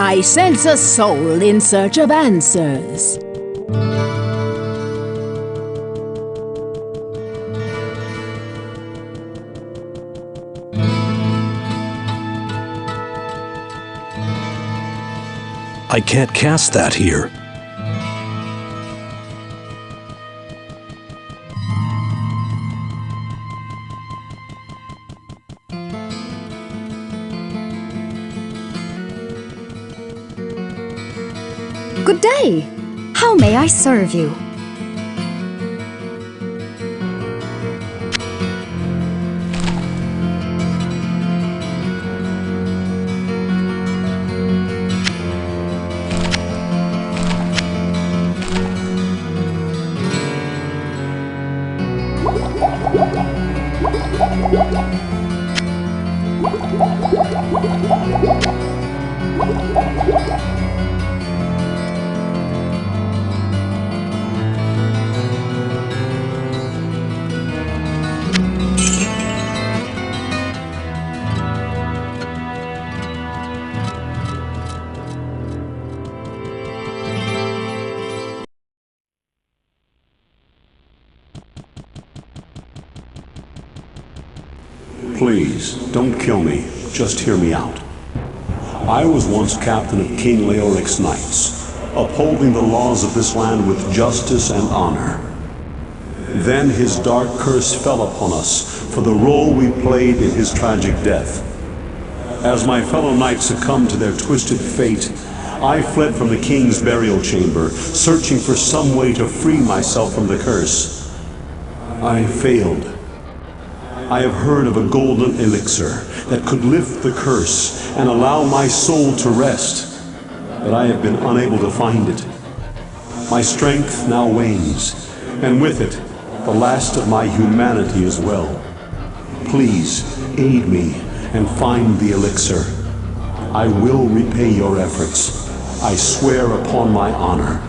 I sense a soul in search of answers. I can't cast that here. Good day. How may I serve you? Please, don't kill me. Just hear me out. I was once captain of King Leoric's knights, upholding the laws of this land with justice and honor. Then his dark curse fell upon us for the role we played in his tragic death. As my fellow knights succumbed to their twisted fate, I fled from the king's burial chamber, searching for some way to free myself from the curse. I failed. I have heard of a golden elixir that could lift the curse and allow my soul to rest, but I have been unable to find it. My strength now wanes, and with it, the last of my humanity as well. Please aid me and find the elixir. I will repay your efforts. I swear upon my honor.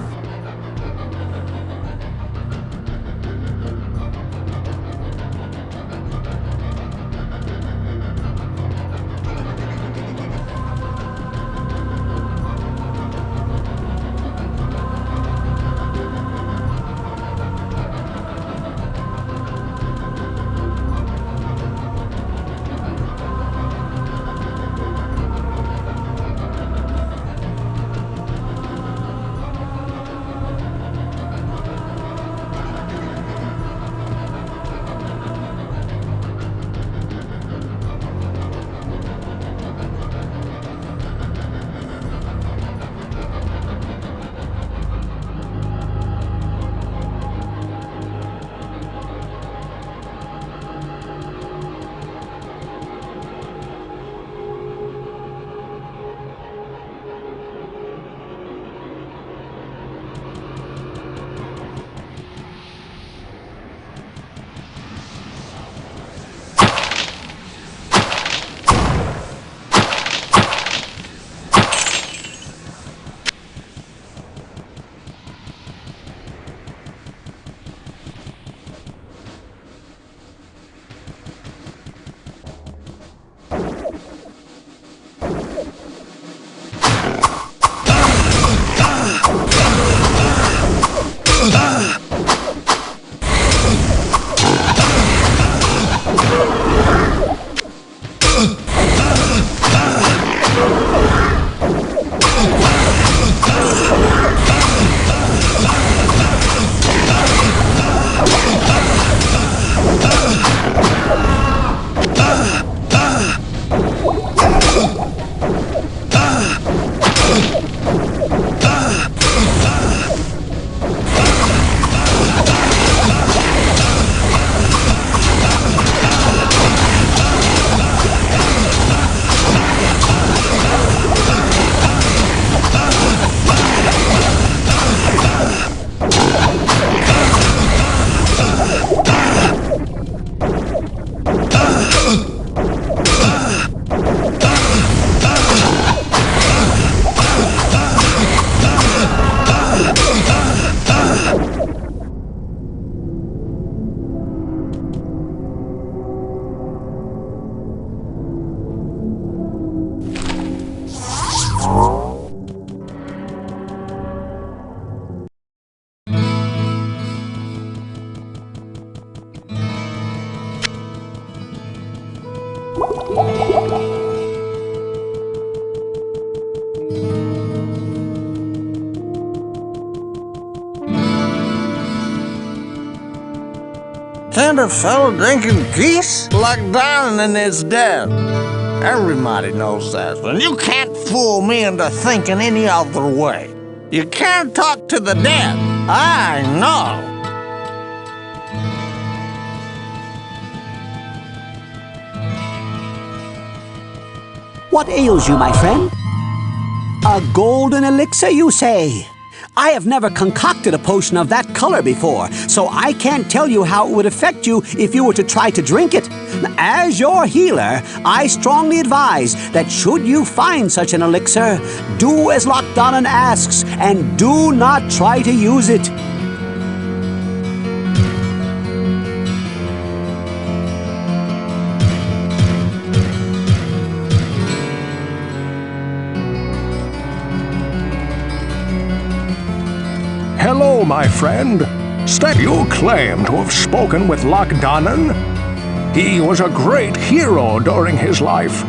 stand a fellow drinking peace? Lockdown is dead. Everybody knows that, and you can't fool me into thinking any other way. You can't talk to the dead. I know. What ails you, my friend? A golden elixir, you say? I have never concocted a potion of that color before, so I can't tell you how it would affect you if you were to try to drink it. As your healer, I strongly advise that should you find such an elixir, do as Lochdonan asks and do not try to use it. Hello, my friend. You claim to have spoken with Lochdonan? He was a great hero during his life.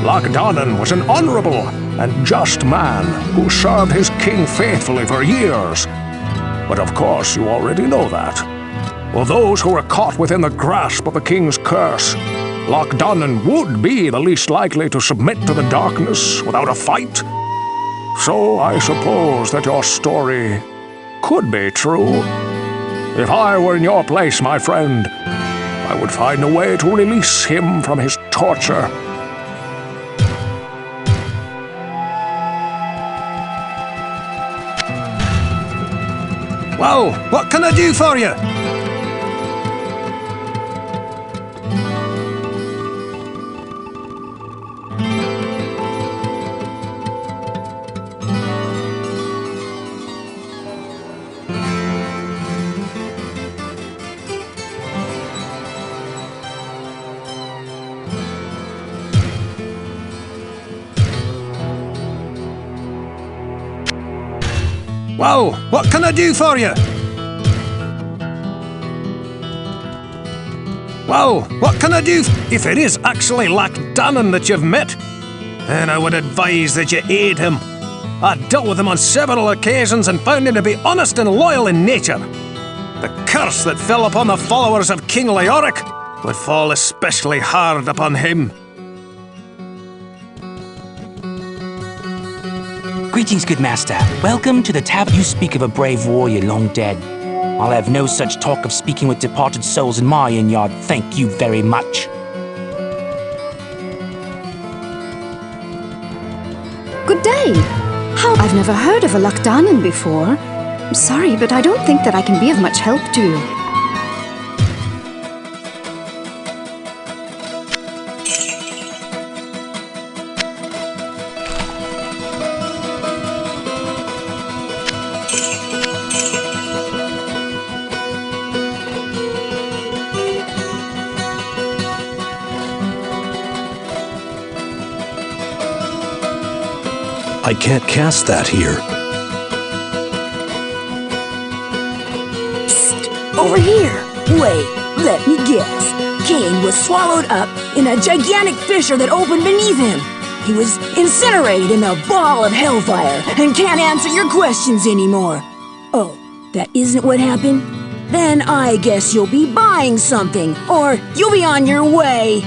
Lochdonan was an honorable and just man who served his king faithfully for years. But of course you already know that. Well, those who were caught within the grasp of the king's curse, Lochdonan would be the least likely to submit to the darkness without a fight. So I suppose that your story could be true. If I were in your place, my friend, I would find a way to release him from his torture. Well, what can I do for you? Well, what can I do for you? Well, what can I do? If it is actually Lochdonan that you've met, then I would advise that you aid him. I dealt with him on several occasions and found him to be honest and loyal in nature. The curse that fell upon the followers of King Leoric would fall especially hard upon him. Greetings, good master. Welcome to the tavern. You speak of a brave warrior long dead. I'll have no such talk of speaking with departed souls in my inn yard. Thank you very much. Good day. How? I've never heard of a Lochdonan before. I'm sorry, but I don't think that I can be of much help to you. I can't cast that here. Psst, over here. Wait, let me guess. Cain was swallowed up in a gigantic fissure that opened beneath him. He was incinerated in a ball of hellfire and can't answer your questions anymore. Oh, that isn't what happened? Then I guess you'll be buying something, or you'll be on your way.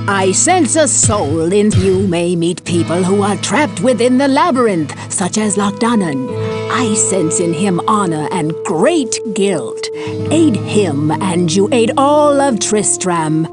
I sense a soul in you. May meet people who are trapped within the labyrinth, such as Lochdonan. I sense in him honor and great guilt. Aid him, and you aid all of Tristram.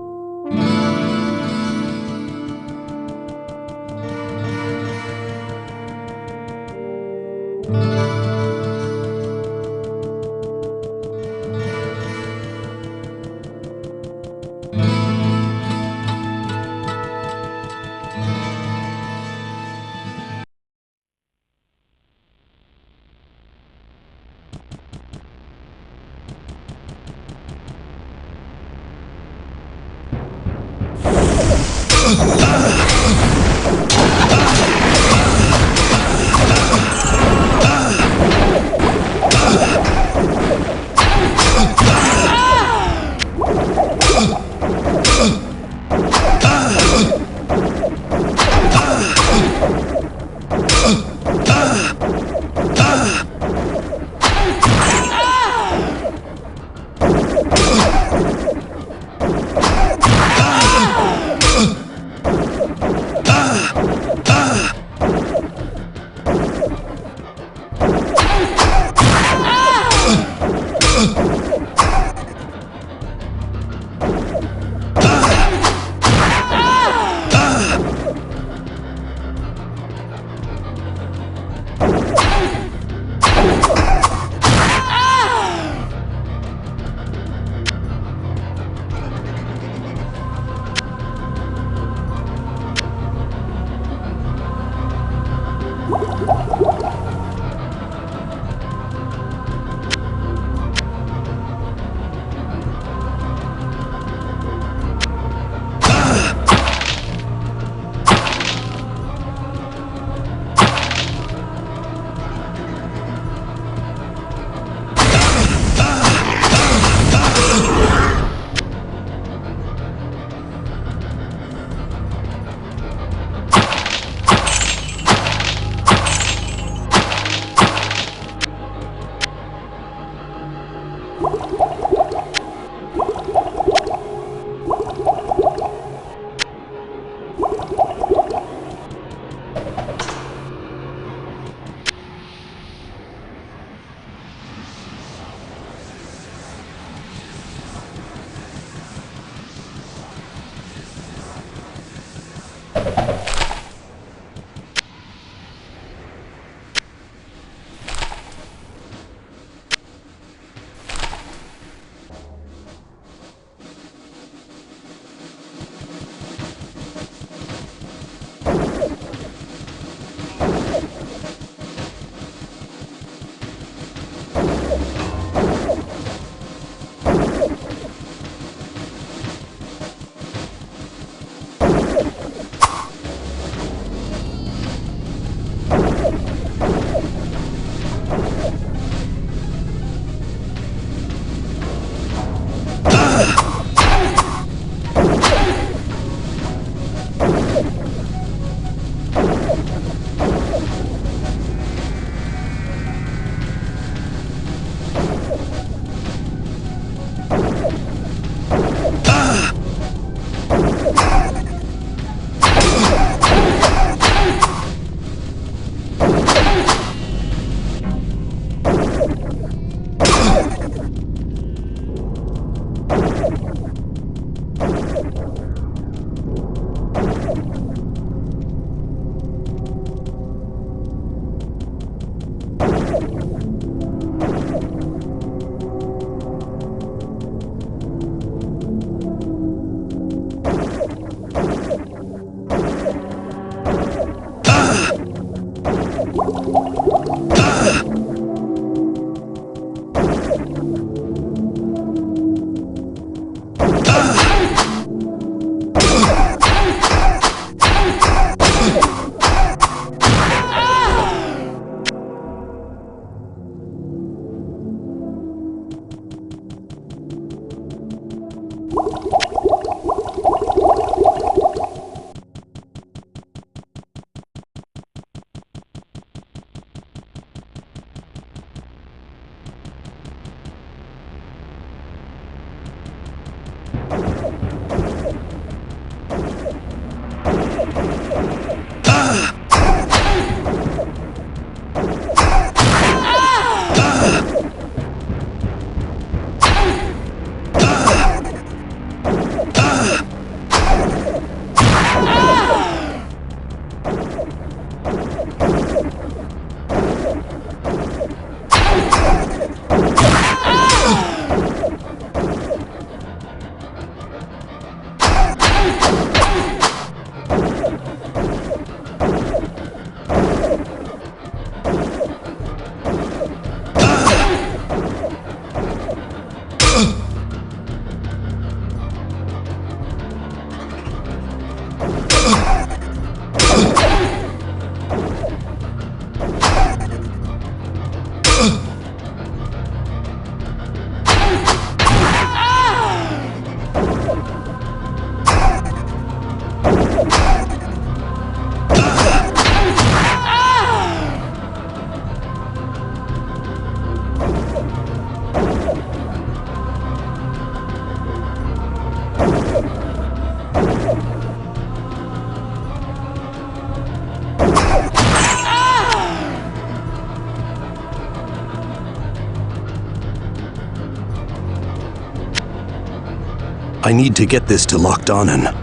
I need to get this to Lochdonan.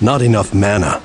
Not enough mana.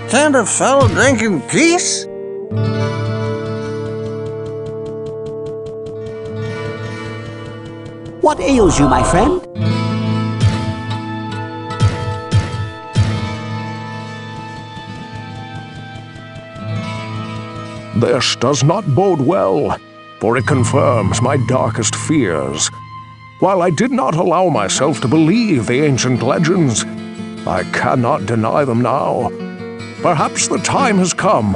Can't a fellow drink in peace? What ails you, my friend? This does not bode well, for it confirms my darkest fears. While I did not allow myself to believe the ancient legends, I cannot deny them now. Perhaps the time has come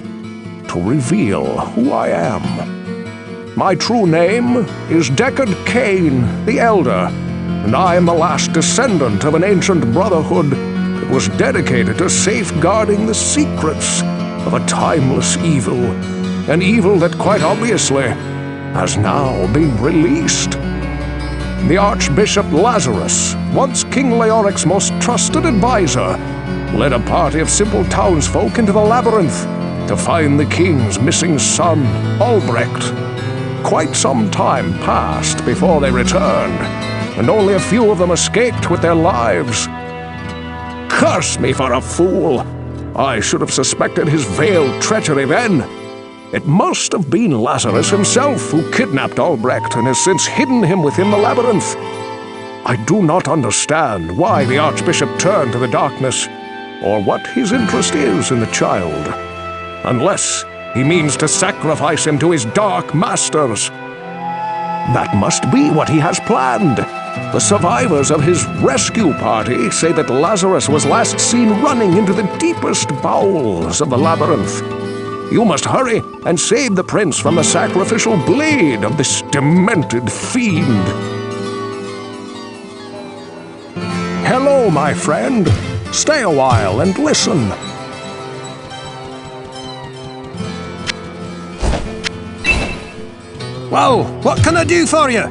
to reveal who I am. My true name is Deckard Cain the Elder, and I am the last descendant of an ancient brotherhood that was dedicated to safeguarding the secrets of a timeless evil, an evil that quite obviously has now been released. The Archbishop Lazarus, once King Leoric's most trusted advisor, led a party of simple townsfolk into the labyrinth to find the king's missing son, Albrecht. Quite some time passed before they returned, and only a few of them escaped with their lives. Curse me for a fool! I should have suspected his veiled treachery then. It must have been Lazarus himself who kidnapped Albrecht and has since hidden him within the labyrinth. I do not understand why the Archbishop turned to the darkness, or what his interest is in the child, unless he means to sacrifice him to his dark masters. That must be what he has planned. The survivors of his rescue party say that Lazarus was last seen running into the deepest bowels of the labyrinth. You must hurry and save the prince from the sacrificial blade of this demented fiend. Hello, my friend. Stay a while and listen. Well, what can I do for you?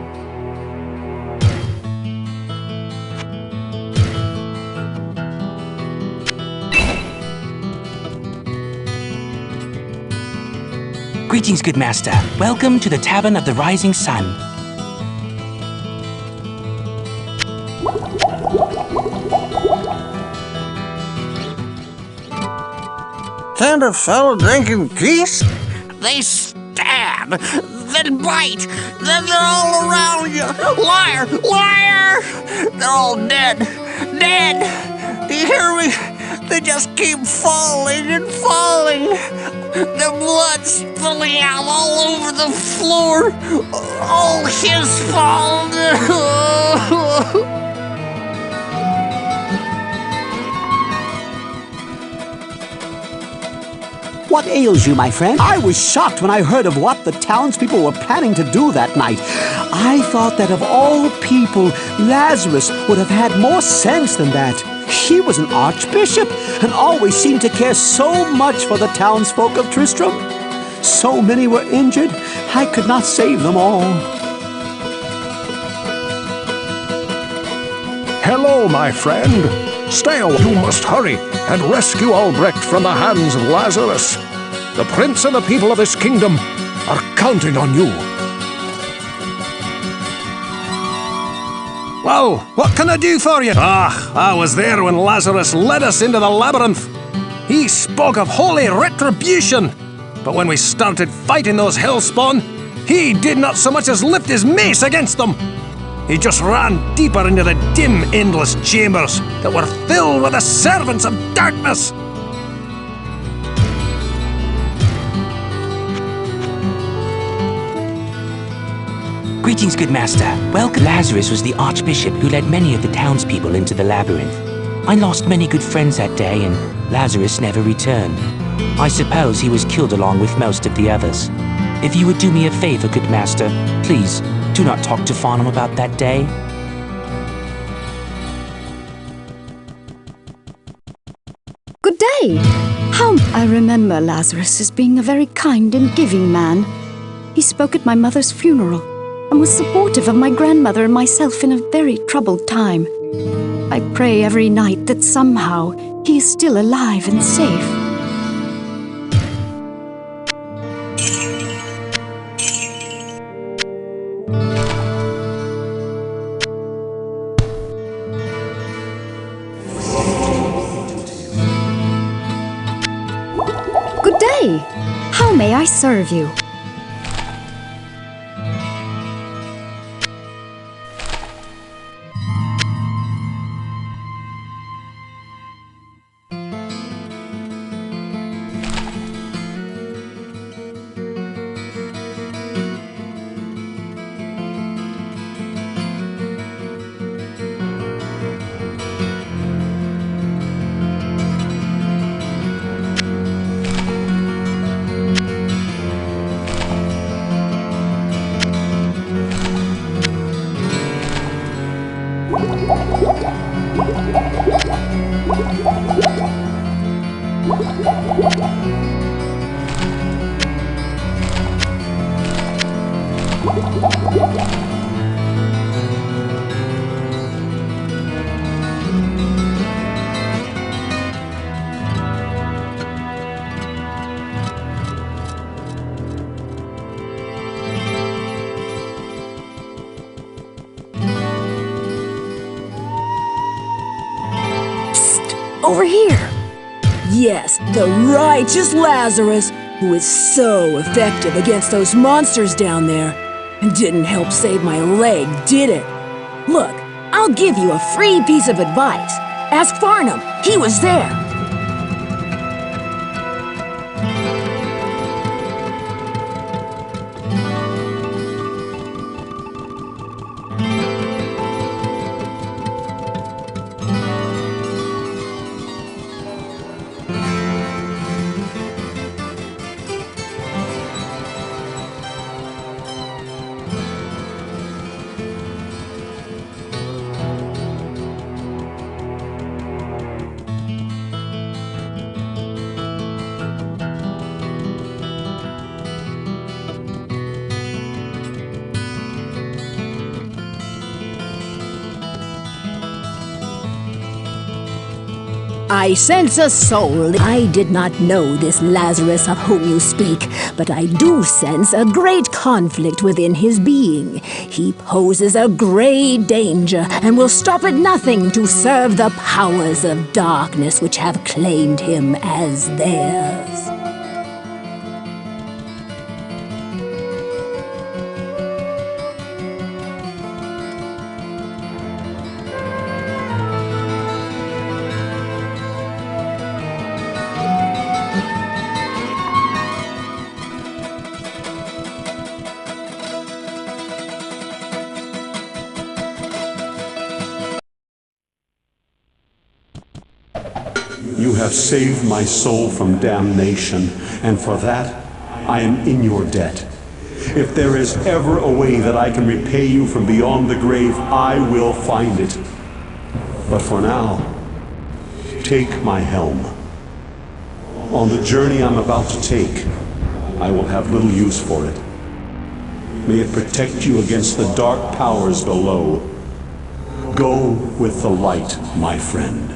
Greetings, good master. Welcome to the Tavern of the Rising Sun. Can't a fellow drink in peace? They stab, then bite, then they're all around you. Liar! Liar! They're all dead. Dead! Do you hear me? They just keep falling and falling. The blood's spilling out all over the floor. All his fault. What ails you, my friend? I was shocked when I heard of what the townspeople were planning to do that night. I thought that of all people, Lazarus would have had more sense than that. He was an archbishop and always seemed to care so much for the townsfolk of Tristram. So many were injured, I could not save them all. Hello, my friend. Stay away. You must hurry and rescue Albrecht from the hands of Lazarus. The prince and the people of this kingdom are counting on you. Well, what can I do for you? I was there when Lazarus led us into the labyrinth. He spoke of holy retribution. But when we started fighting those hellspawn, he did not so much as lift his mace against them. He just ran deeper into the dim, endless chambers that were filled with the servants of darkness. Greetings, good master. Welcome. Lazarus was the archbishop who led many of the townspeople into the labyrinth. I lost many good friends that day, and Lazarus never returned. I suppose he was killed along with most of the others. If you would do me a favor, good master, please do not talk to Farnham about that day. Good day. I remember Lazarus as being a very kind and giving man. He spoke at my mother's funeral and was supportive of my grandmother and myself in a very troubled time. I pray every night that somehow he is still alive and safe. Good day. How may I serve you? Over here! Yes, the righteous Lazarus, who is so effective against those monsters down there. And didn't help save my leg, did it? Look, I'll give you a free piece of advice. Ask Farnham. He was there. I sense a soul. I did not know this Lazarus of whom you speak, but I do sense a great conflict within his being. He poses a great danger and will stop at nothing to serve the powers of darkness which have claimed him as theirs. You have saved my soul from damnation, and for that, I am in your debt. If there is ever a way that I can repay you from beyond the grave, I will find it. But for now, take my helm. On the journey I'm about to take, I will have little use for it. May it protect you against the dark powers below. Go with the light, my friend.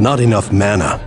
Not enough mana.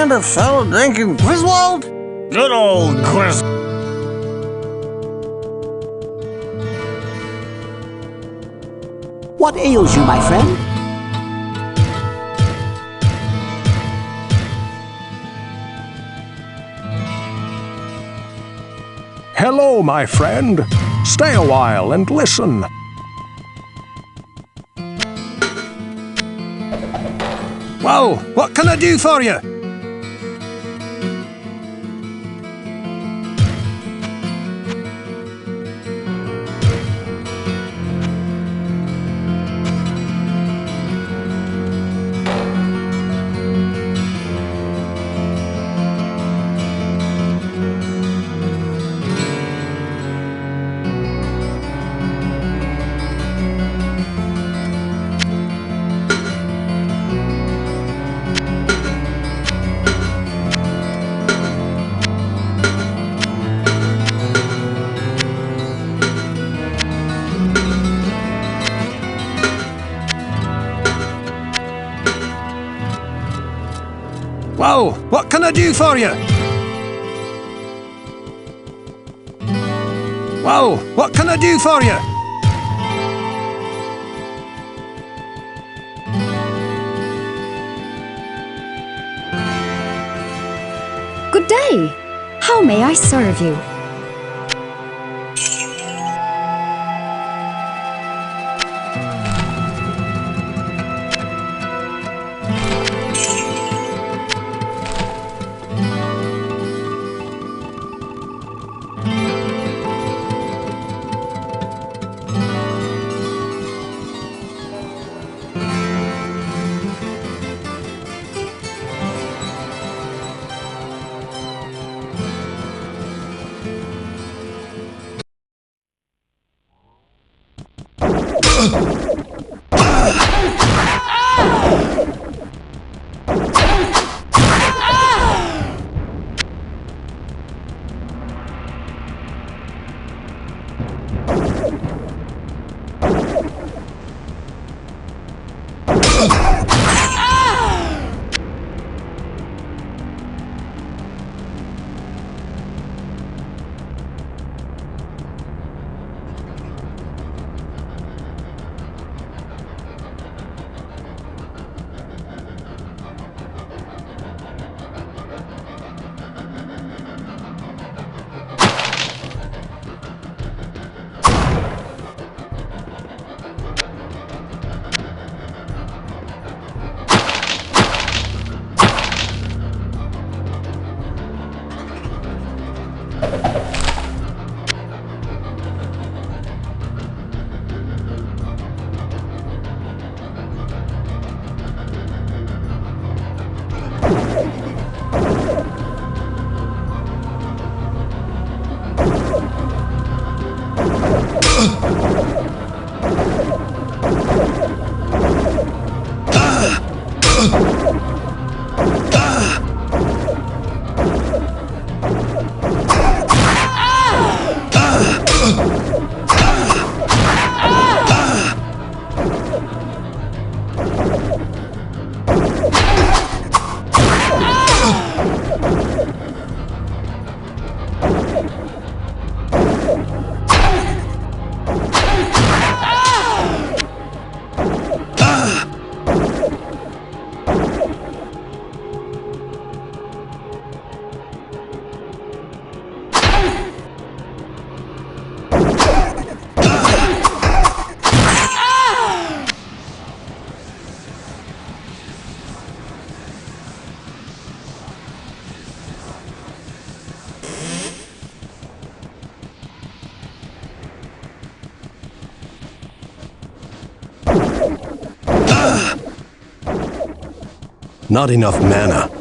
Kind of fellow drinking Griswold? Good old Gris. What ails you, my friend? Hello, my friend. Stay a while and listen. Well, what can I do for you? Well, what can I do for you? Well, what can I do for you? Good day. How may I serve you? Not enough mana.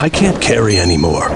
I can't carry anymore.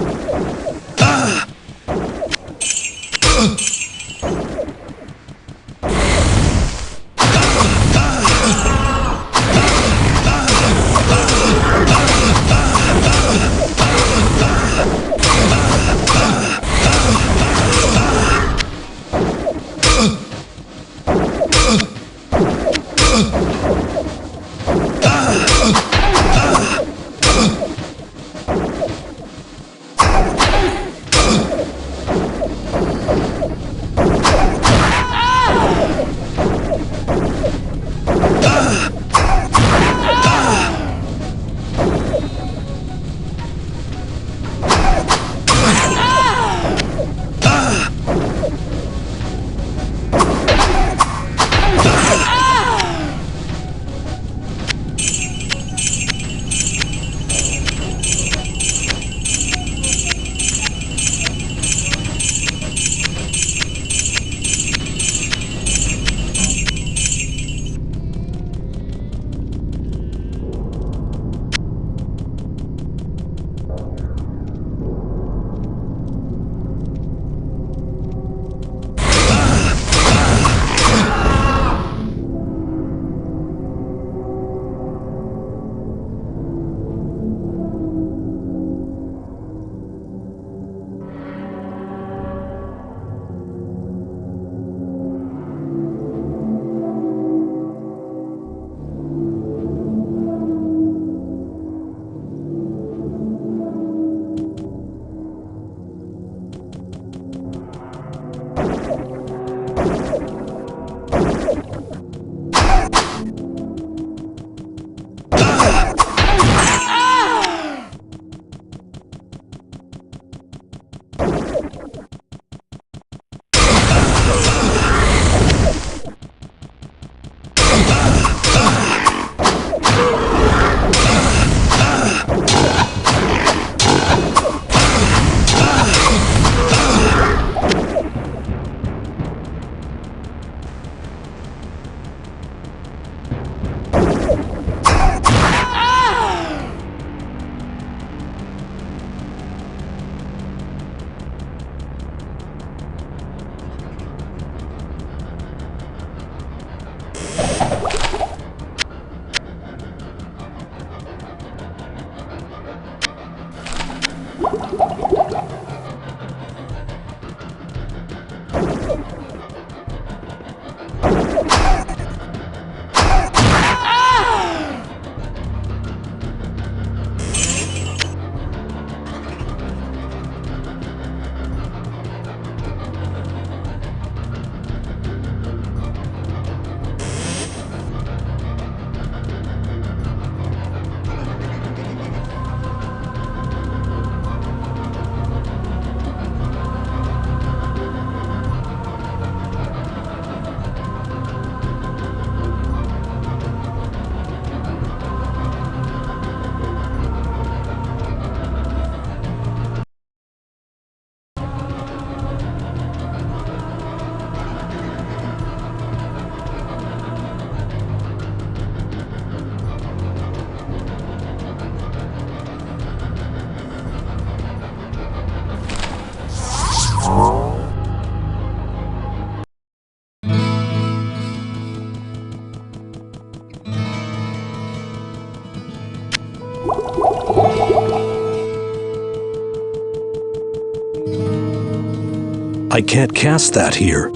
I can't cast that here.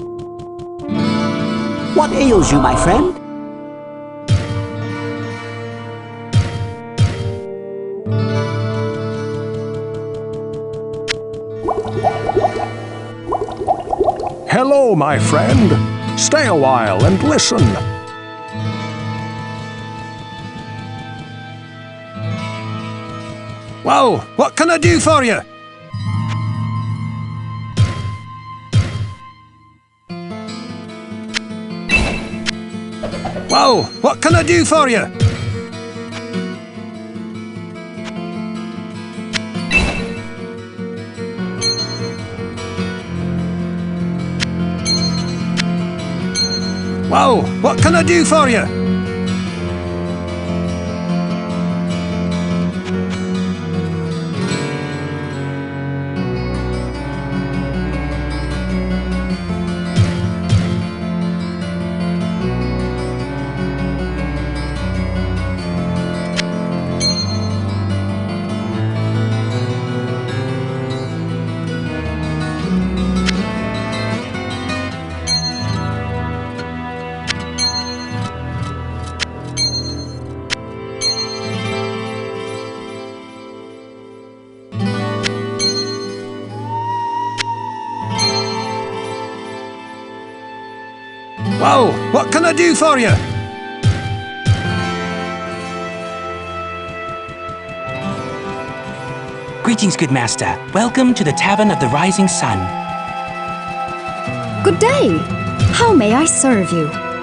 What ails you, my friend? Hello, my friend. Stay a while and listen. Well, what can I do for you? Well, what can I do for you? Well, what can I do for you? Well, what can I do for you? Greetings, good master. Welcome to the Tavern of the Rising Sun. Good day. How may I serve you?